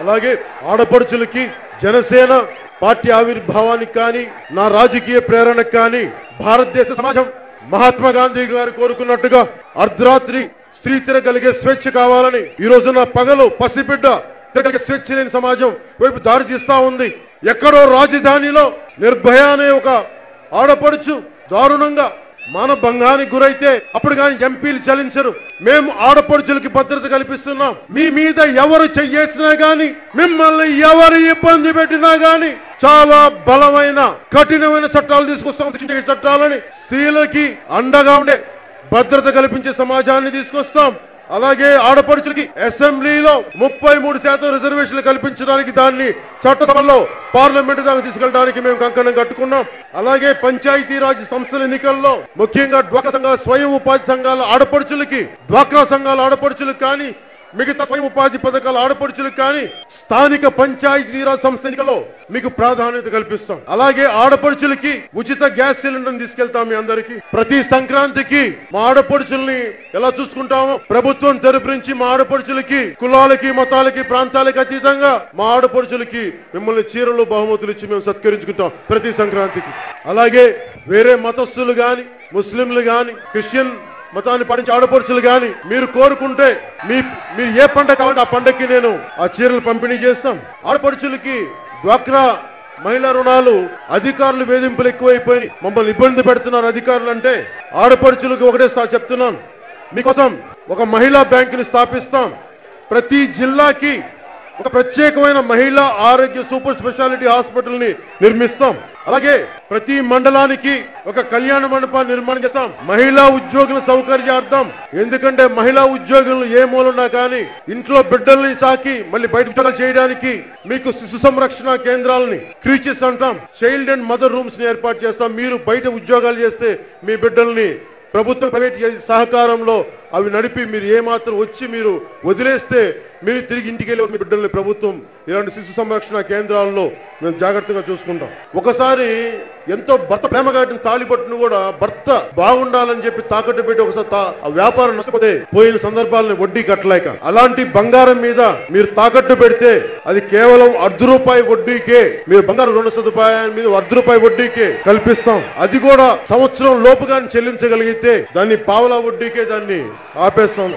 అలాగే ఆడపడుచులకి జనసేన పార్టీ ఆవిర్భావానికి కానీ నా రాజకీయ ప్రేరణకు కానీ భారతదేశ సమాజం మహాత్మా గాంధీ గారు కోరుకున్నట్టుగా అర్ధరాత్రి స్త్రీ తిరగలిగే స్వేచ్ఛ కావాలని ఈ రోజున పగలు పసిబిడ్డ తిరగలిగే స్వేచ్ఛ లేని సమాజం వైపు దారి తీస్తా ఉంది. ఎక్కడో రాజధానిలో నిర్భయ అనే ఒక ఆడపడుచు దారుణంగా మానభంగానికి గురైతే అప్పుడు కానీ ఎంపీలు చలించరు. మేము ఆడపడుచులకి భద్రత కల్పిస్తున్నాం. మీ మీద ఎవరు చెయ్యేసినా గాని, మిమ్మల్ని ఎవరు ఇబ్బంది పెట్టినా గాని చాలా బలమైన కఠినమైన చట్టాలు తీసుకొస్తాం. శిక్షించే చట్టాలని స్త్రీలకి అండగా ఉండే భద్రత కల్పించే సమాజాన్ని తీసుకొస్తాం. అలాగే ఆడపడుచులకి అసెంబ్లీలో 33% రిజర్వేషన్లు కల్పించడానికి దాన్ని చట్టసభలో పార్లమెంట్ దాకా తీసుకెళ్ళడానికి మేము కంకణం కట్టుకున్నాం. అలాగే పంచాయతీరాజ్ సంస్థల ఎన్నికల్లో ముఖ్యంగా డ్వాక్రా సంఘాల స్వయం ఉపాధి సంఘాల ఆడపడుచులకి, డ్వాక్రా సంఘాల ఆడపడుచులకు కానీ, మిగతా స్వయం ఉపాధి పథకాల ఆడపడుచులకు కానీ స్థానిక పంచాయతీరాజ్ సంస్థ ఎన్నికల్లో మీకు ప్రాధాన్యత కల్పిస్తాం. అలాగే ఆడపడుచులకి ఉచిత గ్యాస్ సిలిండర్ తీసుకెళ్తాం. మీ అందరికి ప్రతి సంక్రాంతికి మా ఆడపడుచుల్ని ఎలా చూసుకుంటామో ప్రభుత్వం తరపు నుంచి మా ఆడపడుచులకి కులాలకి, మతాలకి, ప్రాంతాలకి అతీతంగా మా ఆడపడుచులకి మిమ్మల్ని చీరలు, బహుమతులు ఇచ్చి మేము సత్కరించుకుంటాం ప్రతి సంక్రాంతికి. అలాగే వేరే మతస్థులు గాని, ముస్లింలు గాని, క్రిస్టియన్ మతాన్ని పాటించే ఆడపడుచులు గాని మీరు కోరుకుంటే మీరు ఏ పండగ కావాలంటే ఆ పండగకి నేను ఆ చీరలు పంపిణీ చేస్తాం. ఆడపడుచులకి డ్వాక్రా మహిళా రుణాలు అధికారులు వేధింపులు ఎక్కువైపోయి మమ్మల్ని ఇబ్బంది పెడుతున్నారు అధికారులు అంటే, ఆడపడుచులకు ఒకటే చెప్తున్నాను, మీకోసం ఒక మహిళా బ్యాంకుని స్థాపిస్తాం. ప్రతి జిల్లాకి ఒక ప్రత్యేకమైన మహిళా ఆరోగ్య సూపర్ స్పెషాలిటీ హాస్పిటల్ ని నిర్మిస్తాం. అలాగే ప్రతి మండలానికి ఒక కళ్యాణ మండపాన్ని నిర్మాణం చేస్తాం మహిళా ఉద్యోగుల సౌకర్యార్థం. ఎందుకంటే మహిళా ఉద్యోగులు ఏ మూలన్నా కానీ ఇంట్లో బిడ్డల్ని సాకి మళ్ళీ బయట ఉద్యోగాలు చేయడానికి మీకు శిశు సంరక్షణ కేంద్రాలని, క్రీచెస్ అంటాం, చైల్డ్ అండ్ మదర్ రూమ్స్ ని ఏర్పాటు చేస్తాం. మీరు బయట ఉద్యోగాలు చేస్తే మీ బిడ్డల్ని ప్రభుత్వ ప్రైవేట్ సహకారంలో అవి నడిపి మీరు ఏమాత్రం వచ్చి మీరు వదిలేస్తే మీరు తిరిగి ఇంటికి వెళ్ళి మీ బిడ్డల్ని ప్రభుత్వం ఇలాంటి శిశు సంరక్షణ కేంద్రాల్లో మేము జాగ్రత్తగా చూసుకుంటాం. ఒకసారి ఎంతో భర్త ప్రేమ కట్టిన తాళిబొట్టును కూడా భర్త బాగుండాలని చెప్పి తాకట్టు పెట్టి ఒకసారి ఆ వ్యాపారం నష్టపోతే పోయిన సందర్భాలను వడ్డీ కట్టలేక, అలాంటి బంగారం మీద మీరు తాకట్టు పెడితే అది కేవలం ₹1 వడ్డీకే, మీరు బంగారం రుణ సదుపాయాల మీద ₹1 వడ్డీకే కల్పిస్తాం. అది కూడా సంవత్సరం లోపుగా చెల్లించగలిగితే దాన్ని పావలా వడ్డీకే దాన్ని ఆపేస్తాం.